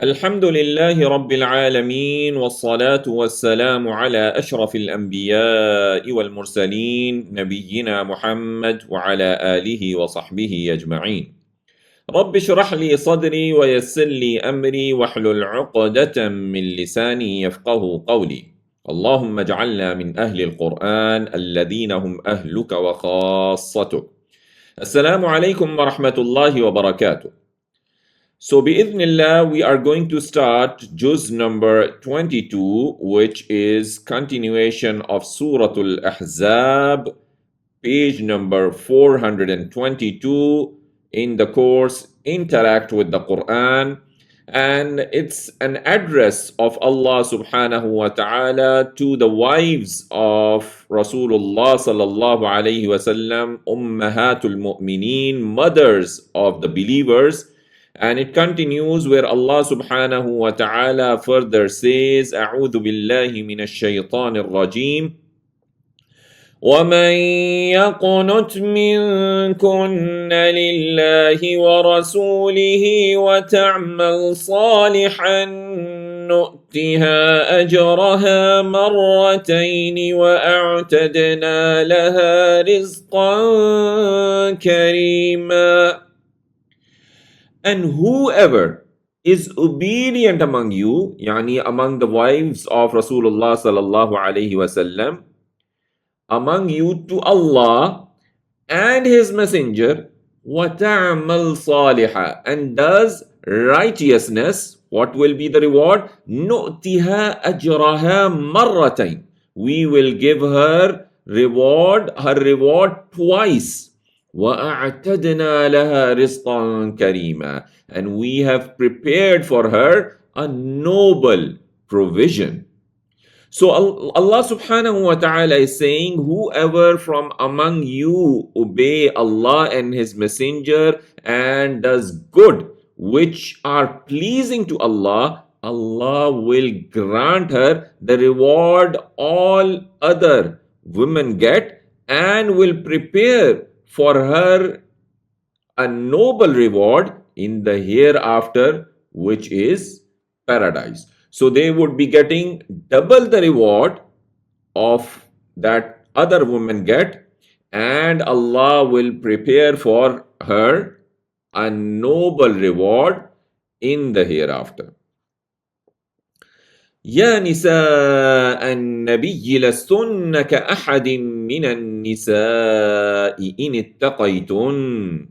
الحمد لله رب العالمين والصلاة والسلام على أشرف الأنبياء والمرسلين نبينا محمد وعلى آله وصحبه أجمعين. رب اشرح لي صدري ويسر لي أمري واحلل عقدة من لساني يفقه قولي. اللهم اجعلنا من أهل القرآن الذين هم أهلك وخاصتك. السلام عليكم ورحمة الله وبركاته. So, bi'idhnillah, we are going to start juz number 22, which is continuation of Surah Al-Ahzab, page number 422 in the course Interact with the Quran. And it's an address of Allah subhanahu wa ta'ala to the wives of Rasulullah sallallahu alayhi wa sallam, Ummahatul Mu'mineen, mothers of the believers. And it continues where Allah subhanahu wa ta'ala further says, أعوذ بالله من الشيطان الرجيم ومن يقنت منكن لله ورسوله وتعمل صالحا نؤتها أجرها مرتين وأعتدنا لها رزقا كريما. And whoever is obedient among you, yani among the wives of Rasulullah sallallahu alayhi wasallam, among you to Allah and His Messenger, وَتَعْمَلْ صَالِحًا, and does righteousness, what will be the reward? نُؤْتِهَا أَجْرَهَا مَرَّتَيْنِ, we will give her reward twice. وَأَعْتَدْنَا لَهَا رِزْقًا كَرِيمًا, and we have prepared for her a noble provision. So Allah subhanahu wa ta'ala is saying, whoever from among you obey Allah and His Messenger and does good which are pleasing to Allah, Allah will grant her the reward all other women get and will prepare for her a noble reward in the hereafter, which is paradise. So they would be getting double the reward of that other women get, and Allah will prepare for her a noble reward in the hereafter. يا نساء النبي لستن كأحد من النساء إن اتقيتن.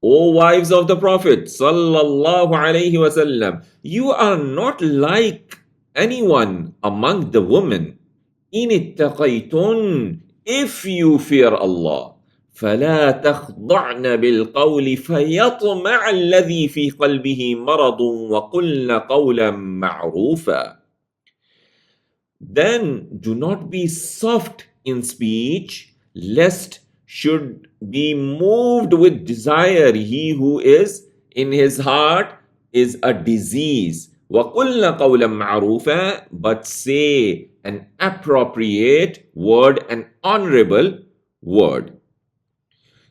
O wives of the Prophet sallallahu alayhi wasallam, you are not like anyone among the women. إن اتقيتن, if you fear Allah. فلا تخضعن بالقول فيطمع الذي في قلبه مرض وقلن قولا معروفا. Then do not be soft in speech, lest should be moved with desire he who is in his heart is a disease. وَقُلْنَ قَوْلًا مَعْرُوفًا, but say an appropriate word, an honorable word.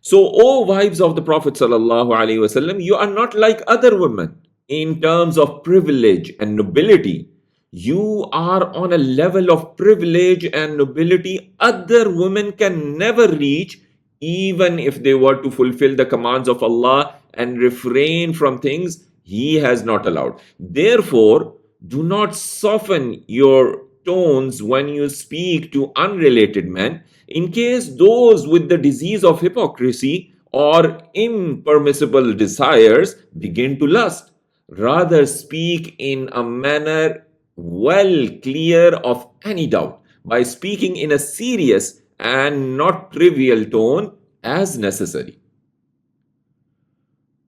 So, O wives of the Prophet sallallahu alaihi wasallam, you are not like other women in terms of privilege and nobility. You are on a level of privilege and nobility other women can never reach, even if they were to fulfill the commands of Allah and refrain from things He has not allowed. Therefore, do not soften your tones when you speak to unrelated men, in case those with the disease of hypocrisy or impermissible desires begin to lust. Rather, speak in a manner well clear of any doubt, by speaking in a serious and not trivial tone as necessary.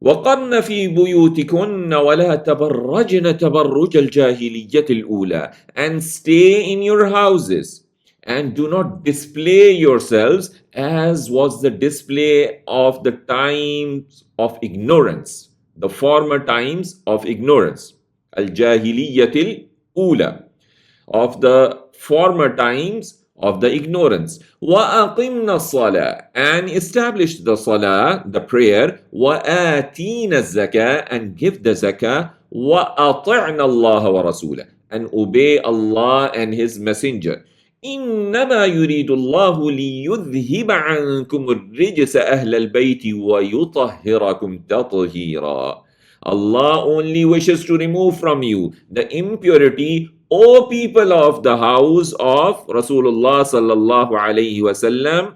وَقَرْنَ فِي بُيُوتِكُنَّ وَلَا تَبَرَّجْنَ تَبَرُّجَ الْجَاهِلِيَّةِ الْأُولَى, and stay in your houses and do not display yourselves as was the display of the times of ignorance, the former times of ignorance. Al-Jahiliyatil Ula, of the former times of the ignorance. وَأَقِمْنَا الصَّلَاةَ, and establish the salah, the prayer. وَآتِينَ الزَّكَاةَ, and give the zakah. وَأَطِعْنَا اللَّهَ وَرَسُولَهُ, and obey Allah and His Messenger. إِنَّمَا يُرِيدُ اللَّهُ لِيُذْهِبَ عَنْكُمُ الرِّجْسَ أَهْلَ الْبَيْتِ وَيُطَهِّرَكُمْ تَطْهِيرًا. Allah only wishes to remove from you the impurity, O people of the house of Rasulullah sallallahu alayhi wasallam,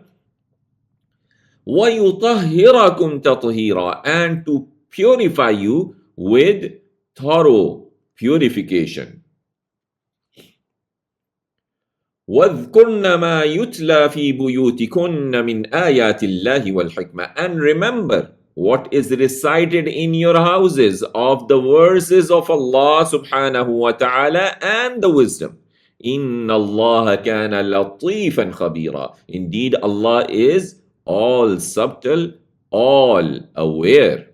وَيُطَهِّرَكُمْ تَطْهِيرًا, and to purify you with thorough purification. وَاذْكُرْنَ مَا يُتْلَى فِي بُيُوتِكُنَّ مِنْ آيَاتِ اللَّهِ وَالْحِكْمَةِ, and remember what is recited in your houses of the verses of Allah subhanahu wa ta'ala and the wisdom. إِنَّ اللَّهَ كَانَ لَطِيفًا خَبِيرًا. Indeed, Allah is all subtle, all aware.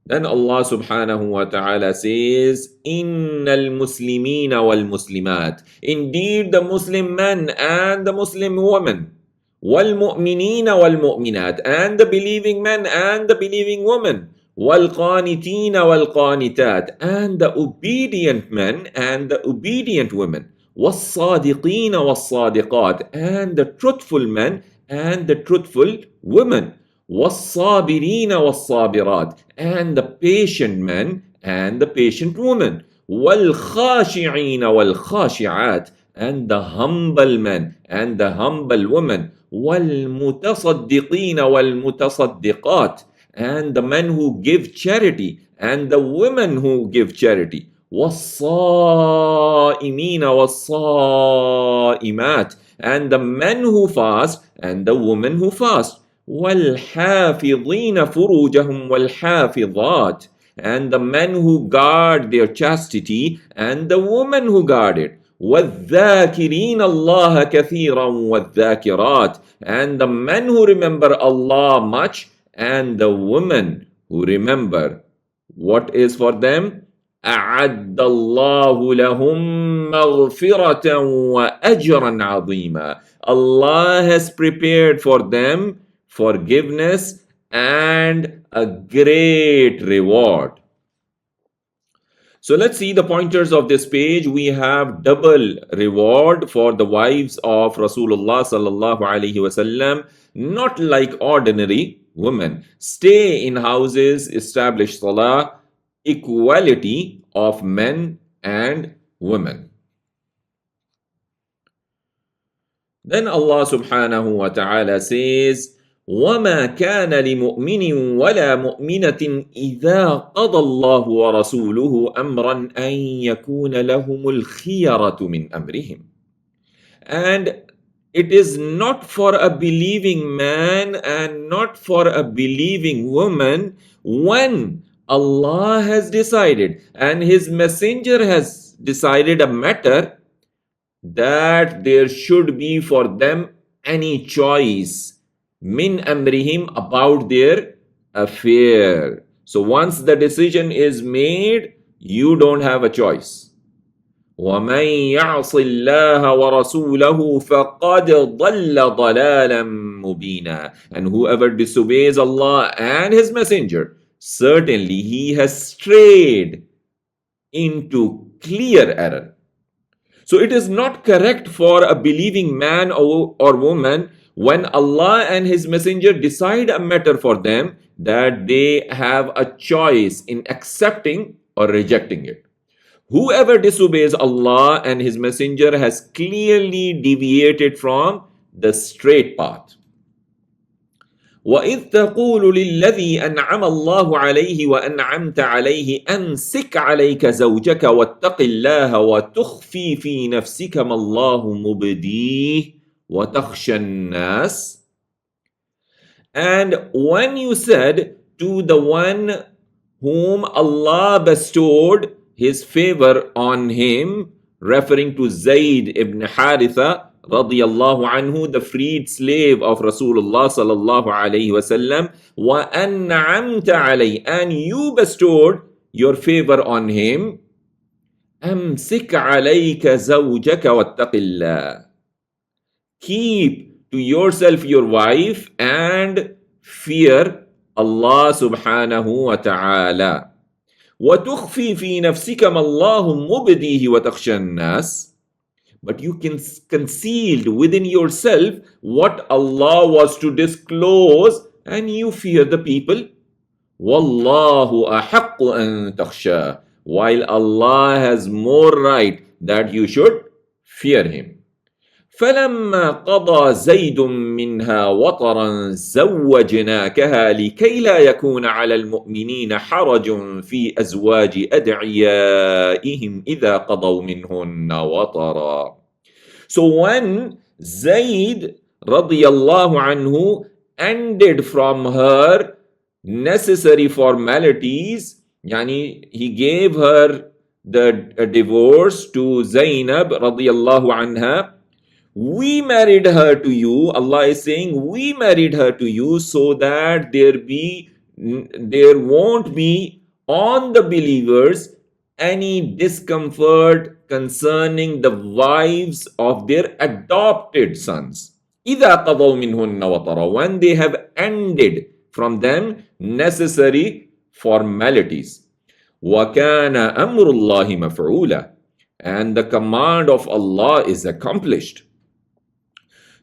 Then Allah subhanahu wa ta'ala says, Innal Muslimina wal Muslimat. Indeed, the Muslim men and the Muslim women. Wal Mu'minina wal Mu'minat. And the believing men and the believing women. Wal Qanitina wal Qanitat. And the obedient men and the obedient women. Was Sadiqina was Sadiqat. And the truthful men and the truthful women. وَالصَّابِرِينَ وَالصَّابِرَاتِ, and the patient men and the patient women. وَالْخَاشِعِينَ وَالْخَاشِعَاتِ, and the humble men and the humble women. وَالْمُتَصَدِّقِينَ وَالْمُتَصَدِّقَاتِ, and the men who give charity and the women who give charity. وَالصَّائِمِينَ وَالصَّائِمَاتِ, and the men who fast and the women who fast. وَالْحَافِظِينَ فُرُوجَهُمْ وَالْحَافِظَاتِ, and the men who guard their chastity and the women who guard it. وَالذَّاكِرِينَ اللَّهَ كَثِيرًا وَالذَّاكِرَاتِ, and the men who remember Allah much and the women who remember. What is for them? أَعَدَّ اللَّهُ لَهُمْ مَغْفِرَةً وَأَجْرًا عَظِيمًا. Allah has prepared for them forgiveness and a great reward. So let's see the pointers of this page. We have double reward for the wives of Rasulullah sallallahu alaihi wasallam, not like ordinary women. Stay in houses, establish salah, equality of men and women. Then Allah subhanahu wa ta'ala says, وَمَا كَانَ لِمُؤْمِنٍ وَلَا مُؤْمِنَةٍ إِذَا قَضَى اللَّهُ وَرَسُولُهُ أَمْرًا أَنْ يَكُونَ لَهُمُ الْخِيَرَةُ مِنْ أَمْرِهِمْ. And it is not for a believing man and not for a believing woman when Allah has decided and His Messenger has decided a matter that there should be for them any choice min amrihim, about their affair. So once the decision is made, you don't have a choice. وَمَنْ يَعْصِ اللَّهَ وَرَسُولَهُ فَقَدْ ضَلَّ ضَلَالًا مُبِينًا. And whoever disobeys Allah and His Messenger, certainly he has strayed into clear error. So it is not correct for a believing man or woman when Allah and His Messenger decide a matter for them that they have a choice in accepting or rejecting it. Whoever disobeys Allah and His Messenger has clearly deviated from the straight path. وَإِذْ تَقُولُ لِلَّذِي أَنْعَمَ اللَّهُ عَلَيْهِ وَأَنْعَمْتَ عَلَيْهِ أَمْسِكْ عَلَيْكَ زَوْجَكَ وَاتَّقِ اللَّهَ وَتُخْفِي فِي نَفْسِكَ مَا اللَّهُ مُبْدِيهِ وَتَخْشَى النَّاسَ. And when you said to the one whom Allah bestowed His favor on him, referring to Zayd ibn Haritha radiyallahu anhu, the freed slave of Rasulullah sallallahu alayhi wasallam, وَأَنْعَمْتَ عَلَيْهِ, and you bestowed your favor on him, أَمْسِكْ عَلَيْكَ زَوْجَكَ وَاتَّقِ اللَّهِ. Keep to yourself your wife and fear Allah subhanahu wa ta'ala. وَتُخْفِي فِي نَفْسِكَ مَا اللَّهُ مُبْدِيهِ وَتَخْشَى النَّاسِ. But you can concealed within yourself what Allah was to disclose, and you fear the people. وَاللَّهُ أَحَقُّ أَن تَخْشَى. While Allah has more right that you should fear Him. فلما قضى زيد منها وطرا زوجناكها لكي لا يكون على المؤمنين حرج في أزواج أدعيائهم إذا قضوا منهن وطرا. So when Zayd radiyallahu anhu ended from her necessary formalities, yani he gave her the divorce to Zainab radiyallahu anha, we married her to you. Allah is saying we married her to you so that there won't be on the believers any discomfort concerning the wives of their adopted sons. إِذَا قَضَوْا مِنْهُنَّ وَطَرًا. When they have ended from them necessary formalities. وَكَانَ أَمْرُ اللَّهِ مَفْعُولًا. And the command of Allah is accomplished.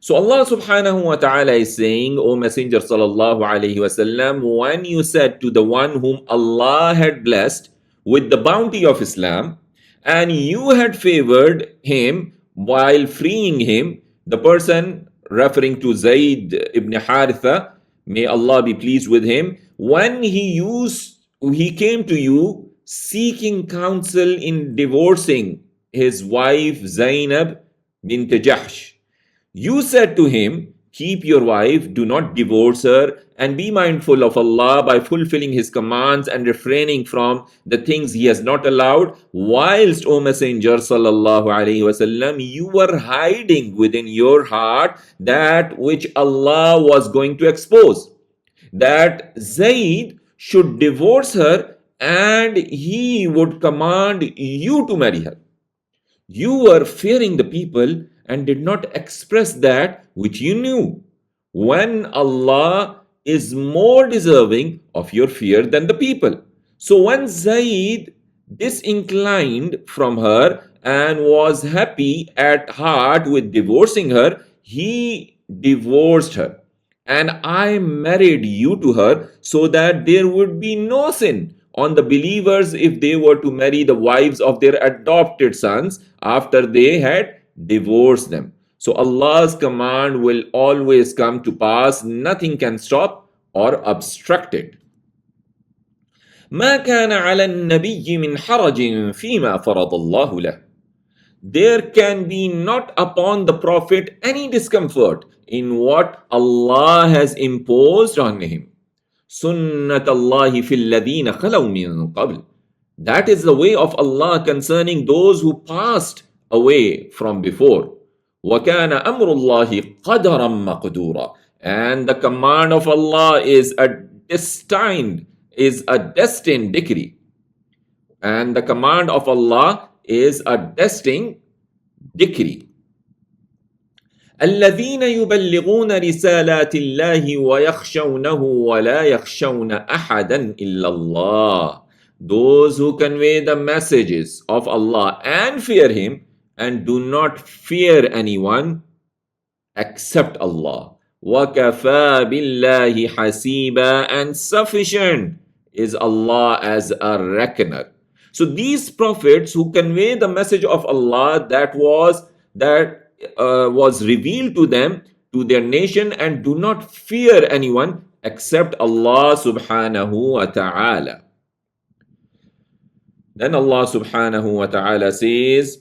So Allah subhanahu wa ta'ala is saying, O Messenger sallallahu alayhi wasallam, when you said to the one whom Allah had blessed with the bounty of Islam, and you had favored him while freeing him, the person referring to Zayd ibn Haritha, may Allah be pleased with him, when he came to you seeking counsel in divorcing his wife Zainab bint Jahsh, you said to him, keep your wife, do not divorce her, and be mindful of Allah by fulfilling His commands and refraining from the things He has not allowed, whilst, O Messenger sallallahu alaihi wasallam, you were hiding within your heart that which Allah was going to expose, that Zayd should divorce her and he would command you to marry her. You were fearing the people and did not express that which you knew, when Allah is more deserving of your fear than the people. So when Zayd disinclined from her and was happy at heart with divorcing her, he divorced her. And I married you to her so that there would be no sin on the believers if they were to marry the wives of their adopted sons after they had divorced them. So Allah's command will always come to pass. Nothing can stop or obstruct it. ما كان على النبي من حرج فيما فرض الله له. There can be not upon the Prophet any discomfort in what Allah has imposed on him. سُنَّةَ اللَّهِ فِي الَّذِينَ خَلَوْا مِن قَبْلِ. That is the way of Allah concerning those who passed away from before. وَكَانَ أَمْرُ اللَّهِ قَدَرًا مَقْدُورًا. And the command of Allah is a destined decree. And the command of Allah is a destined decree. الذين يبلغون رسالات الله ويخشونه ولا يخشون أحدا إلا الله. Those who convey the messages of Allah and fear Him and do not fear anyone except Allah. وَكَفَى بِاللَّهِ حَسِيبًا. And sufficient is Allah as a reckoner. So these prophets who convey the message of Allah that was revealed to them, to their nation, and do not fear anyone except Allah subhanahu wa ta'ala. Then Allah subhanahu wa ta'ala says,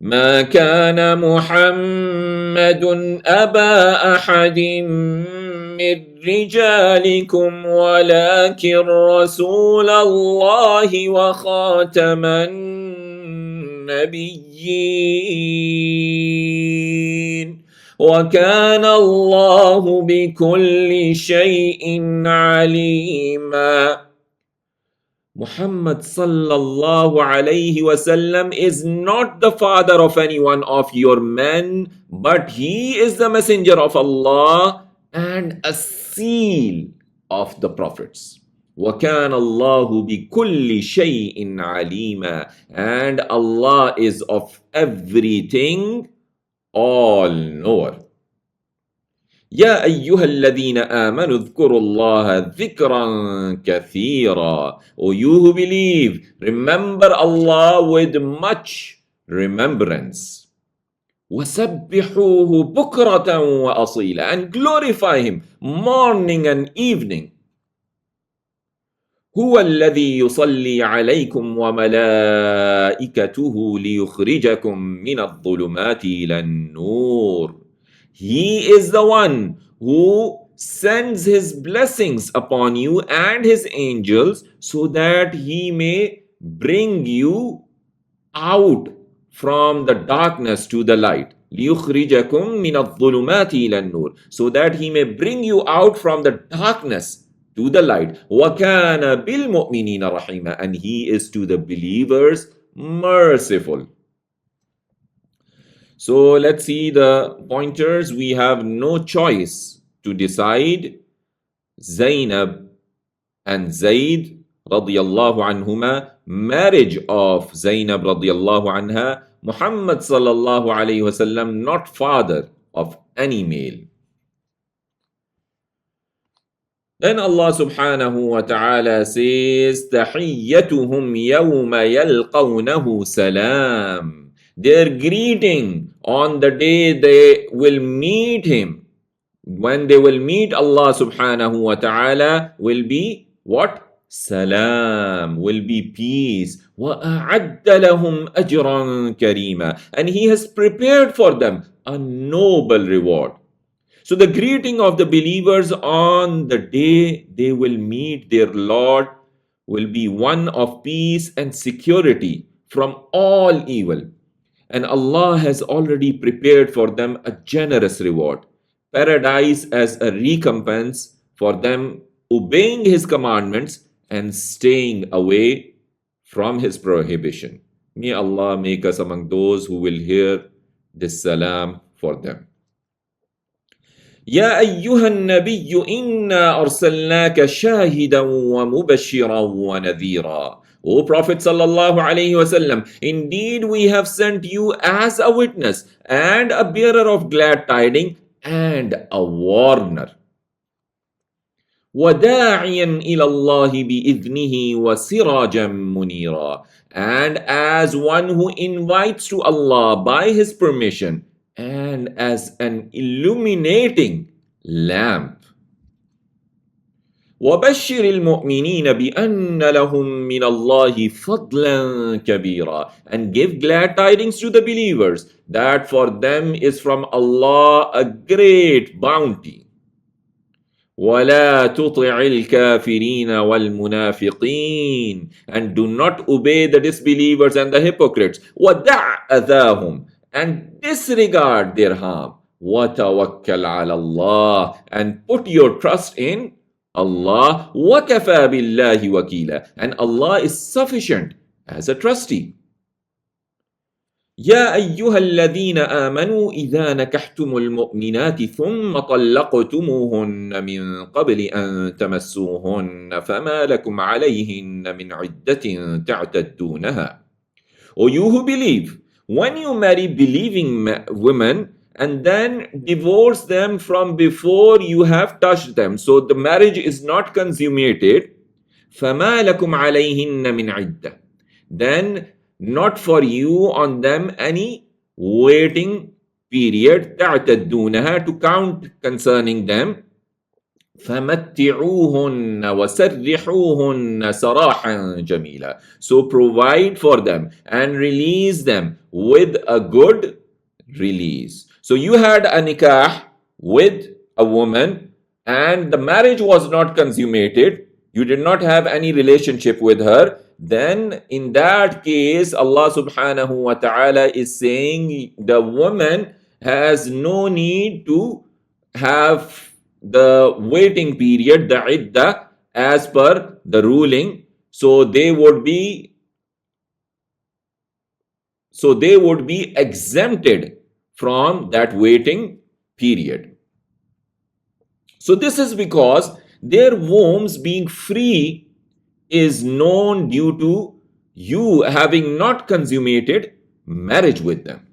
ما كان محمد أبا أحد من رجالكم ولكن رسول الله وخاتم النبيين وكان الله بكل شيء عليما. Muhammad sallallahu alayhi wasallam is not the father of any one of your men, but he is the messenger of Allah and a seal of the prophets. وَكَانَ اللَّهُ بِكُلِّ شَيْءٍ عَلِيمًا. And Allah is of everything all-knower. يَا أَيُّهَا الَّذِينَ آمَنُوا اذْكُرُوا اللَّهَ ذِكْرًا كَثِيرًا. O you who believe, remember Allah with much remembrance. وَسَبِّحُوهُ بُكْرَةً وَأَصِيلًا. And glorify Him morning and evening. هُوَ الَّذِي يُصَلِّي عَلَيْكُمْ وَمَلَائِكَتُهُ لِيُخْرِجَكُمْ مِنَ الظُّلُمَاتِ إِلَى النُّورِ. He is the one who sends His blessings upon you and His angels so that He may bring you out from the darkness to the light. لِيُخْرِجَكُمْ مِنَ الظُّلُمَاتِ إِلَى النُّورِ. So that He may bring you out from the darkness to the light. وَكَانَ بِالْمُؤْمِنِينَ رَحِيمًا. And He is to the believers merciful. So let's see the pointers. We have no choice to decide. Zainab and Zayd radiyallahu anhuma, marriage of Zainab radiyallahu anha, Muhammad sallallahu alayhi wasallam, not father of any male. Then Allah subhanahu wa ta'ala says, تَحِيَّتُهُمْ يَوْمَ يَلْقَوْنَهُ سَلَامٌ. Their greeting on the day they will meet Him, when they will meet Allah subhanahu wa ta'ala, will be what? Salam, will be peace. وَأَعَدَّ لَهُمْ أَجْرًا كَرِيمًا. And He has prepared for them a noble reward. So the greeting of the believers on the day they will meet their Lord will be one of peace and security from all evil. And Allah has already prepared for them a generous reward, paradise as a recompense for them obeying His commandments and staying away from His prohibition. May Allah make us among those who will hear this salam for them. يا أيها النبي إنا أرسلناك شاهدا ومبشرا ونذيرا. O Prophet sallallahu alaihi wasallam, indeed we have sent you as a witness and a bearer of glad tidings and a warner. وَدَاعِيًا إِلَى اللَّهِ بِإِذْنِهِ وَسِرَاجًا مُنِيرًا. And as one who invites to Allah by His permission and as an illuminating lamp. وَبَشِّرِ الْمُؤْمِنِينَ بِأَنَّ لَهُم مِّنَ اللَّهِ فَضْلًا كَبِيرًا. And give glad tidings to the believers that for them is from Allah a great bounty. وَلَا تُطِعِ الْكَافِرِينَ وَالْمُنَافِقِينَ. And do not obey the disbelievers and the hypocrites. وَدَعْ أَذَاهُمْ. And disregard their harm. وَتَوَكَّلْ عَلَى اللَّهِ. And put your trust in Allah. وَكَفَى بِاللَّهِ وَكِيلًا. And Allah is sufficient as a trustee. يا أيها الذين آمنوا إذا نكحتم المؤمنات ثم طلقتموهن من قبل أن تمسوهن فما لكم عليهن من عدة تعتدونها. O you who believe, when you marry believing women and then divorce them from before you have touched them, so the marriage is not consummated, فما لكم عليهن من عدة. Then not for you on them any waiting period تعتدونها, to count concerning them. فَمَتِّعُوهُنَّ وَسَرِّحُوهُنَّ سَرَاحًا جَمِيلًا. So provide for them and release them with a good release. So you had a nikah with a woman and the marriage was not consummated. You did not have any relationship with her. Then in that case, Allah subhanahu wa ta'ala is saying the woman has no need to have the waiting period, the iddah, as per the ruling. So they would be exempted from that waiting period. So this is because Their wombs being free is known due to you having not consummated marriage with them.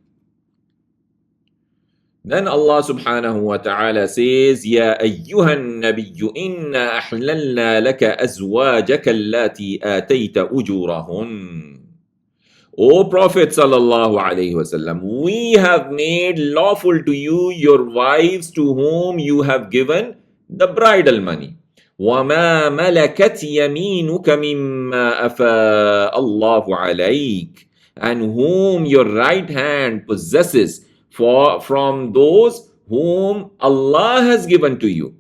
Then Allah subhanahu wa ta'ala says, Ya ayyuhan nabiyyu inna ahlalna laka azwajaka allati atayta ujurahun. O Prophet sallallahu alayhi wasallam, we have made lawful to you your wives to whom you have given the bridal money. وَمَا مَلَكَتْ يَمِينُكَ مِمَّا أَفَاءَ اللَّهُ عَلَيْكَ, and whom your right hand possesses from those whom Allah has given to you.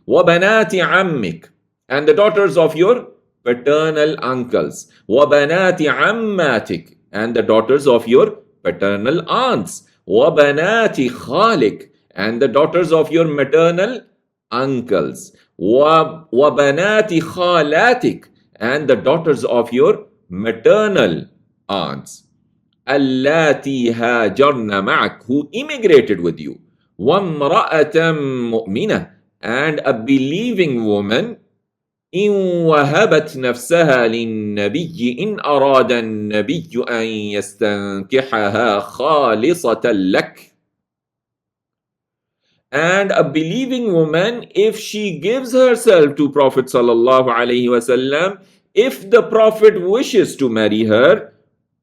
وَبَنَاتِ عَمِّكَ, and the daughters of your paternal uncles. وَبَنَاتِ عَمَّاتِكَ, and the daughters of your paternal aunts. وَبَنَاتِ خَالِكَ, and the daughters of your maternal uncles. وَبَنَاتِ خَالَاتِكَ, and the daughters of your maternal aunts. اللَّاتِي هَاجَرْنَ مَعَكَ, who immigrated with you. وَامْرَأَةً مُؤْمِنَةً, and a believing woman. إن وهبت نفسها للنبي إن أراد النبي أن يستنكحها خالصة لك. And a believing woman, if she gives herself to Prophet sallallahu alaihi wasallam, if the Prophet wishes to marry her,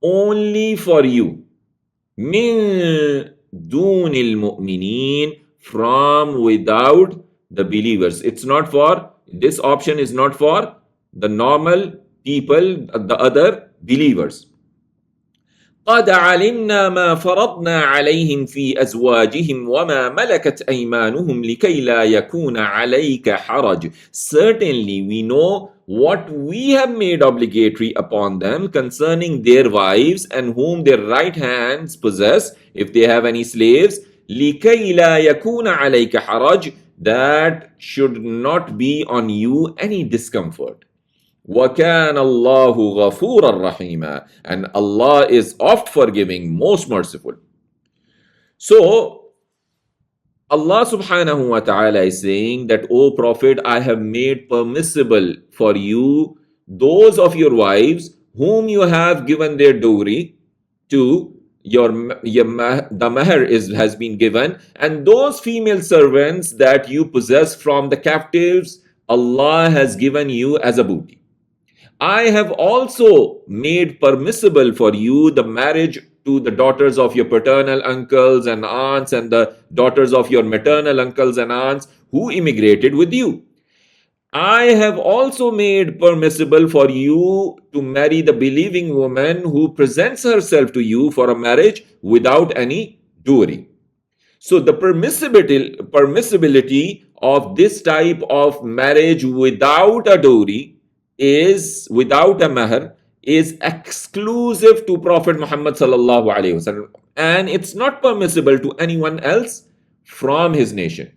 only for you. من دون المؤمنين, from without the believers. It's not for, this option is not for the normal people, the other believers. قَدْ عَلِمْنَا مَا فَرَضْنَا عَلَيْهِمْ فِي أَزْوَاجِهِمْ وَمَا مَلَكَتْ أَيْمَانُهُمْ لِكَيْ لَا يَكُونَ عَلَيْكَ حَرَجٌ. Certainly we know what we have made obligatory upon them concerning their wives and whom their right hands possess, if they have any slaves. لِكَيْ لَا يَكُونَ عَلَيْكَ حَرَجٌ, that should not be on you any discomfort. وَكَانَ اللَّهُ غَفُورًا رَحِيمًا, and Allah is oft forgiving, most merciful. So, Allah subhanahu wa ta'ala is saying that, O Prophet, I have made permissible for you those of your wives whom you have given their dowry to, the mahr has been given, and those female servants that you possess from the captives, Allah has given you as a booty. I have also made permissible for you the marriage to the daughters of your paternal uncles and aunts and the daughters of your maternal uncles and aunts who immigrated with you. I have also made permissible for you to marry the believing woman who presents herself to you for a marriage without any dowry. So the permissibility of this type of marriage without a dowry, is without a mahr, is exclusive to Prophet Muhammad sallallahu alaihi wasallam, and it's not permissible to anyone else from his nation.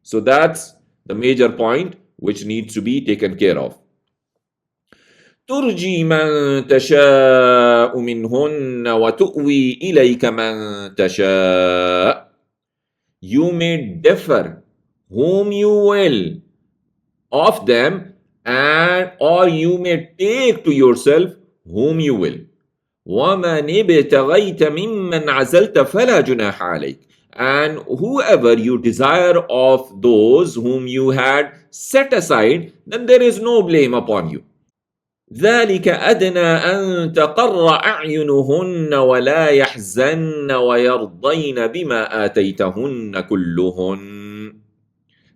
So that's the major point which needs to be taken care of. ترجي من تشاء منهن وتؤوي إليك من تشاء. You may defer whom you will of them, and or you may take to yourself whom you will. وَمَنِ ابْتَغَيْتَ مِمَّنْ عَزَلْتَ فَلَا جُنَاحَ عَلَيْكَ, and whoever you desire of those whom you had set aside, then there is no blame upon you. ذَلِكَ أَدْنَى أَن تَقَرَّ أَعْيُنُهُنَّ وَلَا يَحْزَنَّ وَيَرْضَيْنَ بِمَا آتَيْتَهُنَّ كُلُّهُنَّ.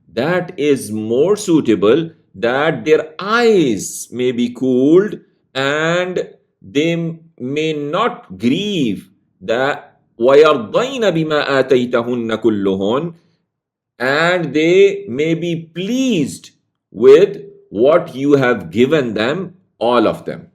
That is more suitable, that their eyes may be cooled and they may not grieve. That وَيَرْضَيْنَ بِمَا آتَيْتَهُنَّ كُلُّهُنَّ, and they may be pleased with what you have given them, all of them.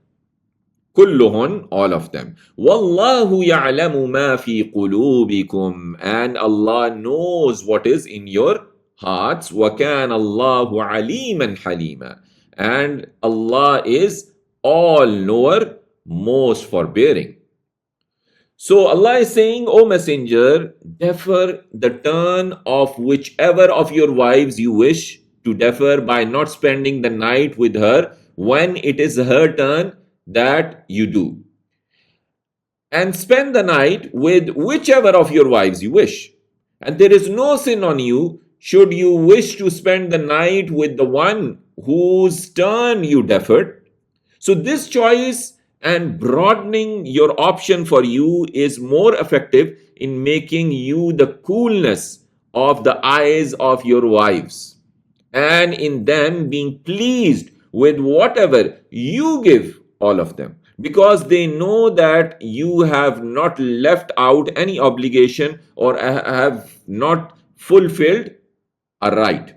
كلهن, all of them. وَاللَّهُ يَعْلَمُ مَا فِي قُلُوبِكُمْ, and Allah knows what is in your hearts. وَكَانَ اللَّهُ عَلِيمًا حَلِيمًا, and Allah is all-knower, most forbearing. So Allah is saying, O Messenger, defer the turn of whichever of your wives you wish to defer by not spending the night with her when it is her turn that you do. And spend the night with whichever of your wives you wish. And there is no sin on you should you wish to spend the night with the one whose turn you deferred. So, this choice and broadening your option for you is more effective in making you the coolness of the eyes of your wives, and in them being pleased with whatever you give all of them, because they know that you have not left out any obligation or have not fulfilled a right.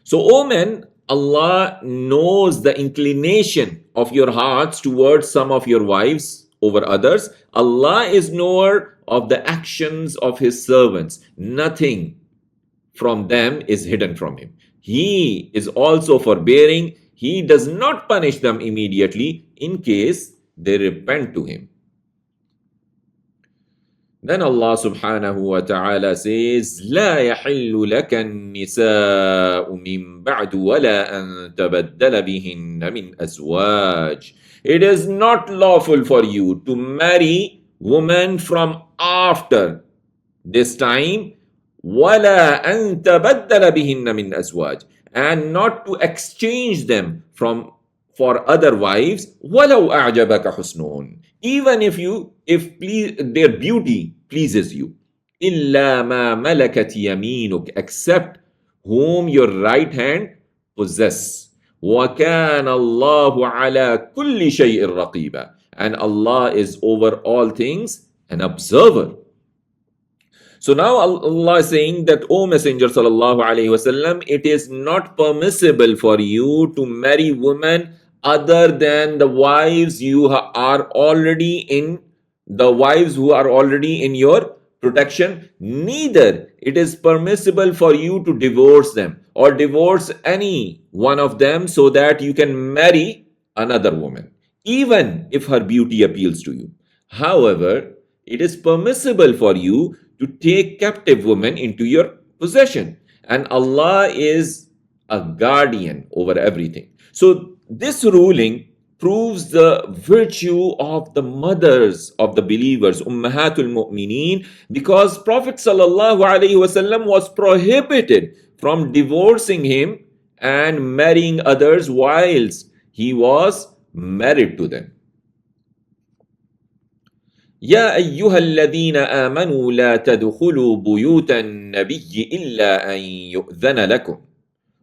So, O men, Allah knows the inclination of your hearts towards some of your wives over others. Allah is knower of the actions of His servants. Nothing from them is hidden from Him. He is also forbearing. He does not punish them immediately in case they repent to Him. Then Allah subhanahu wa ta'ala says, لا يحل لك النساء من بعد ولا أن تبدل بهن من أزواج. It is not lawful for you to marry women from after this time, ولا أن تبدل بهن من أزواج, and not to exchange them for other wives, ولو أعجبك حسنهن, even if their beauty pleases you. إلا ما ملكت يمينك, except whom your right hand possess. وكان الله على كل شيء رقيبا, and Allah is over all things an observer. So now Allah is saying that, O Messenger sallallahu alaihi wasallam, it is not permissible for you to marry women other than the wives you are already in, the wives who are already in your protection. Neither it is permissible for you to divorce them or divorce any one of them so that you can marry another woman, even if her beauty appeals to you. However, it is permissible for you to take captive women into your possession, and Allah is a guardian over everything. So this ruling proves the virtue of the mothers of the believers, Ummahatul Mu'mineen, because Prophet sallallahu alaihi wasallam was prohibited from divorcing him and marrying others whilst he was married to them. يا أيها الذين آمنوا لا تدخلوا بيوت النبي إلا أن يؤذن لكم.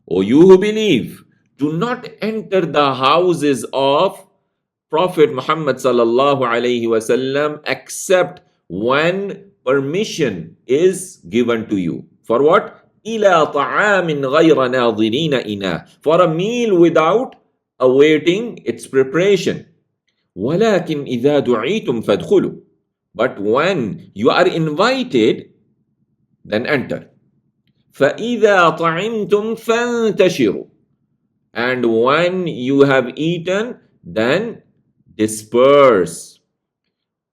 O you who believe, do not enter the houses of Prophet Muhammad sallallahu alaihi wasallam except when permission is given to you. For what? إلى طعام غير ناظرين إناه, for a meal without awaiting its preparation. ولكن إذا دعيتم فادخلوا, but when you are invited, then enter. فإذا طعمتم فانتشروا, and when you have eaten, then disperse.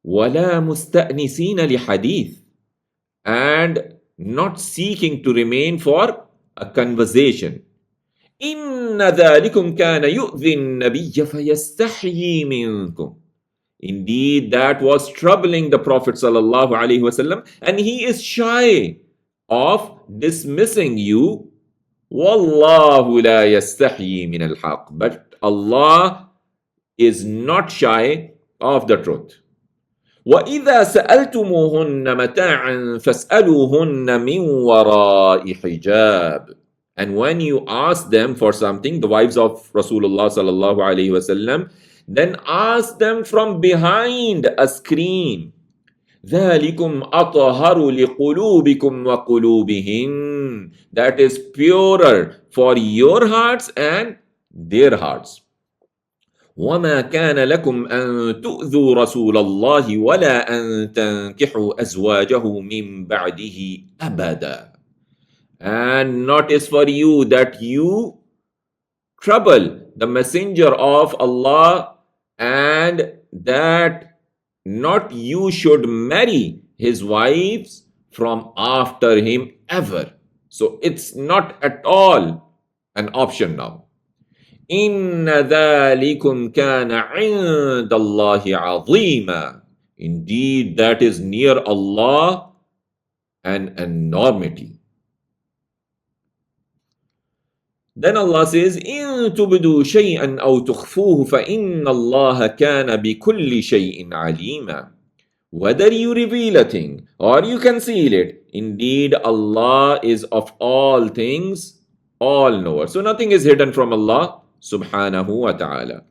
ولا مستأنسين لحديث, and not seeking to remain for a conversation. إن ذلكم كان يؤذي النبي فيستحيي منكم. Indeed, that was troubling the Prophet sallallahu alaihi wasallam, and he is shy of dismissing you. Wallahu la yastahi min al-haq, but Allah is not shy of the truth. وَإِذَا سَأَلْتُمُوهُنَّ مَتَاعًا فَاسْأَلُوهُنَّ مِنْ وَرَاءِ حِجَابٍ. And when you ask them for something, the wives of Rasulullah sallallahu alaihi wasallam, then ask them from behind a screen. ذَلِكُمْ أَطْهَرُ لِقُلُوبِكُمْ وَقُلُوبِهِنْ, that is purer for your hearts and their hearts. وَمَا كَانَ لَكُمْ أَن تُؤْذُوا رَسُولَ اللَّهِ وَلَا أَن تَنكِحُوا أَزْوَاجَهُ مِن بَعْدِهِ أَبَدًا. And not is for you that you trouble the messenger of Allah, and that not you should marry his wives from after him ever. So it's not at all an option now. إِنَّ ذَلِكُمْ كَانَ عِنْدَ اللَّهِ عَظِيمًا. Indeed, that is near Allah an enormity. Then Allah says, إِن تُبْدُوا شَيْئًا أَوْ تُخْفُوهُ فَإِنَّ اللَّهَ كَانَ بِكُلِّ شَيْءٍ عَلِيمًا. Whether you reveal a thing or you conceal it, indeed Allah is of all things all knower. So nothing is hidden from Allah subhanahu wa ta'ala.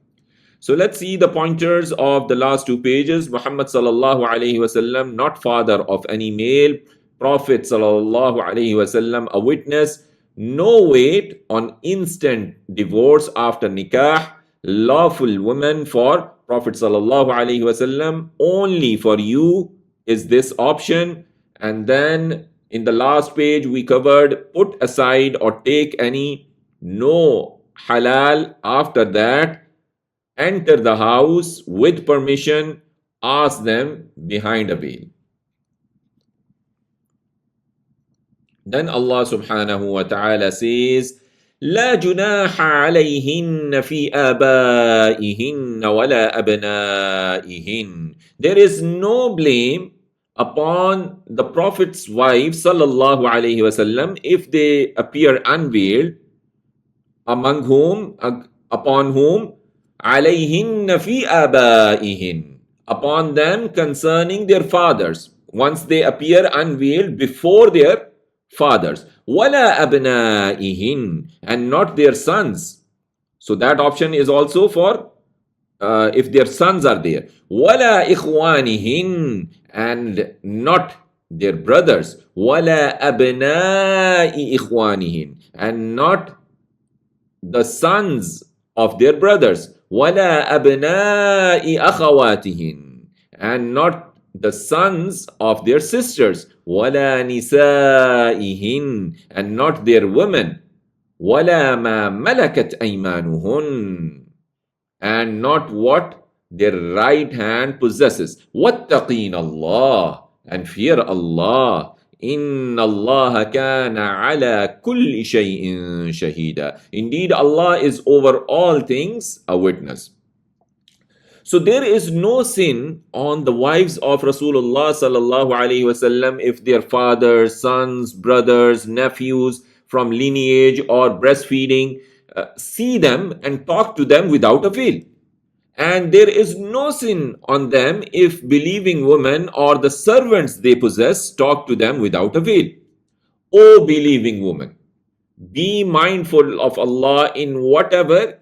So let's see the pointers of the last two pages. Muhammad sallallahu alayhi wasallam, not father of any male. Prophet sallallahu alayhi wasallam, a witness. No weight on instant divorce after nikah. Lawful woman for Prophet sallallahu alayhi wasallam. Only for you is this option. And then in the last page we covered put aside or take any. No halal after that. Enter the house with permission, ask them behind a veil. Then Allah subhanahu wa ta'ala says, لا جناح عليهن في آبائهن ولا أبنائهن. There is no blame upon the Prophet's wives sallallahu alayhi wasallam if they appear unveiled, upon whom عليهن في آبائهن, upon them concerning their fathers, once they appear unveiled before their fathers. ولا أبنائهن, and not their sons. So that option is also for if their sons are there. ولا إخوانهن, and not their brothers. ولا أبناء إخوانهن, and not the sons of their brothers. وَلَا أَبْنَاءِ أَخَوَاتِهِنْ, and not the sons of their sisters. وَلَا نِسَائِهِنْ, and not their women. وَلَا مَا مَلَكَتْ أَيْمَانُهُنْ, and not what their right hand possesses. وَاتَّقِينَ اللَّهِ, and fear Allah. إِنَّ اللَّهَ كَانَ عَلَى كُلِّ شَيْءٍ شَهِيدًا. Indeed, Allah is over all things a witness. So there is no sin on the wives of Rasulullah sallallahu alaihi wasallam if their fathers, sons, brothers, nephews from lineage or breastfeeding see them and talk to them without a veil. And there is no sin on them if believing women or the servants they possess talk to them without a veil. O believing woman, be mindful of Allah in whatever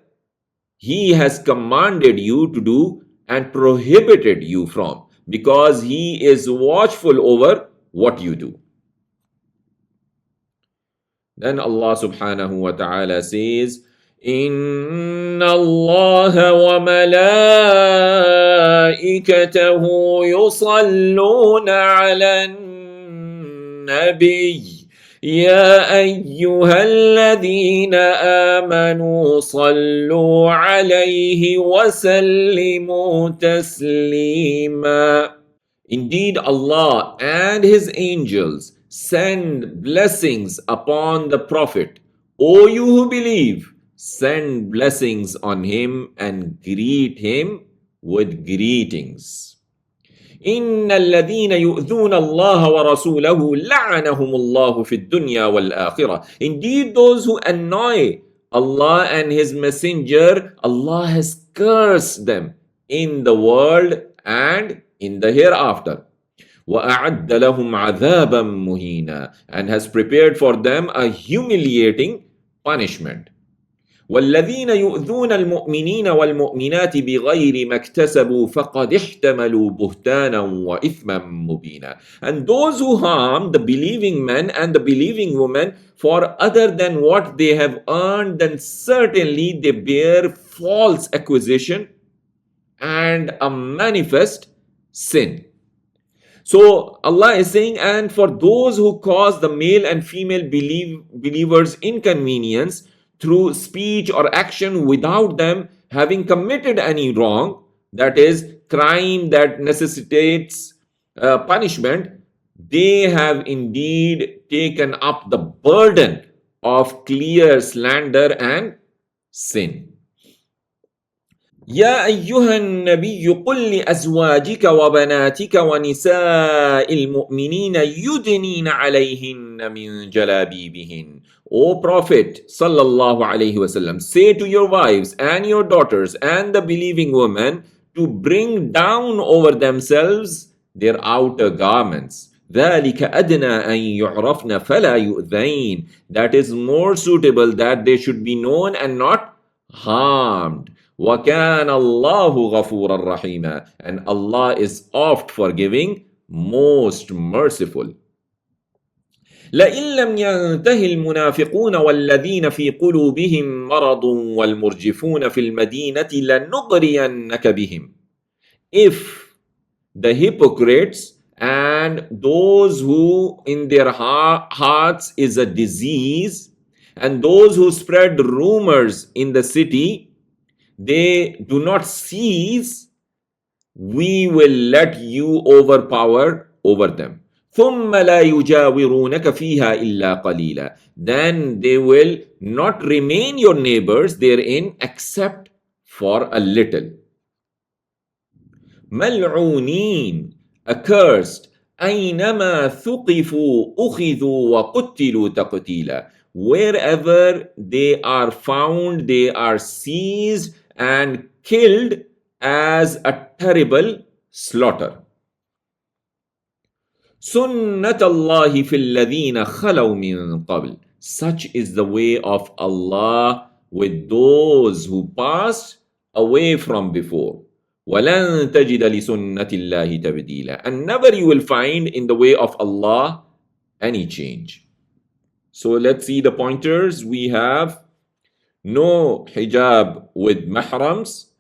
He has commanded you to do and prohibited you from, because He is watchful over what you do. Then Allah subhanahu wa ta'ala says, إِنَّ اللَّهَ وَمَلَائِكَتَهُ يُصَلُّونَ عَلَى النَّبِيِّ يَا أَيُّهَا الَّذِينَ آمَنُوا صَلُّوا عَلَيْهِ وَسَلِّمُوا تَسْلِيمًا. Indeed, Allah and His angels send blessings upon the Prophet. O you who believe, send blessings on him and greet him with greetings. إِنَّ الَّذِينَ يُؤْذُونَ اللَّهَ وَرَسُولَهُ لَعَنَهُمُ اللَّهُ فِي الدُّنْيَا وَالْآخِرَةِ. Indeed, those who annoy Allah and His Messenger, Allah has cursed them in the world and in the hereafter. وَأَعَدَّ لَهُمْ عَذَابًا مُهِينًا, and has prepared for them a humiliating punishment. وَالَّذِينَ يُؤْذُونَ الْمُؤْمِنِينَ وَالْمُؤْمِنَاتِ بِغَيْرِ مَا اكْتَسَبُوا فَقَدِ احْتَمَلُوا بُهْتَانًا وَإِثْمًا مُبِينًا. And those who harm the believing men and the believing women for other than what they have earned, then certainly they bear false accusation and a manifest sin. So Allah is saying, and for those who cause the male and female believers inconvenience through speech or action without them having committed any wrong, that is, crime that necessitates punishment, they have indeed taken up the burden of clear slander and sin. يا أيها النبي قل لأزواجك وبناتك ونساء المؤمنين يدنين عليهن من جلابيبهن. O Prophet sallallahu alaihi wasallam, say to your wives and your daughters and the believing women to bring down over themselves their outer garments. ذلك أدنى أن يعرفن فلا يؤذين. That is more suitable that they should be known and not harmed. وَكَانَ اللَّهُ غَفُورًا رَحِيمًا. And Allah is oft forgiving, most merciful. لئن لم ينته المنافقون والذين في قلوبهم مرض والمرجفون في المدينة لنغرينك بهم. If the hypocrites and those who in their hearts is a disease and those who spread rumors in the city, they do not cease, we will let you overpower over them. ثم لا يجاورونك فيها إلا قليلا. Then they will not remain your neighbors therein except for a little. ملعونين, accursed, أينما ثقفوا أخذوا وقتلوا تقتيلا. Wherever they are found, they are seized and killed as a terrible slaughter. سُنَّةَ اللَّهِ فِي الَّذِينَ خَلَوْا مِن قَبْلِ. Such is the way of Allah with those who passed away from before. وَلَن تَجِدَ لِسُنَّةِ اللَّهِ تَبْدِيلًا. And never you will find in the way of Allah any change. So let's see the pointers. We have no hijab with mahrams.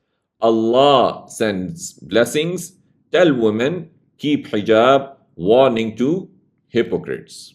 Allah sends blessings. Tell women, keep hijab. Warning to hypocrites.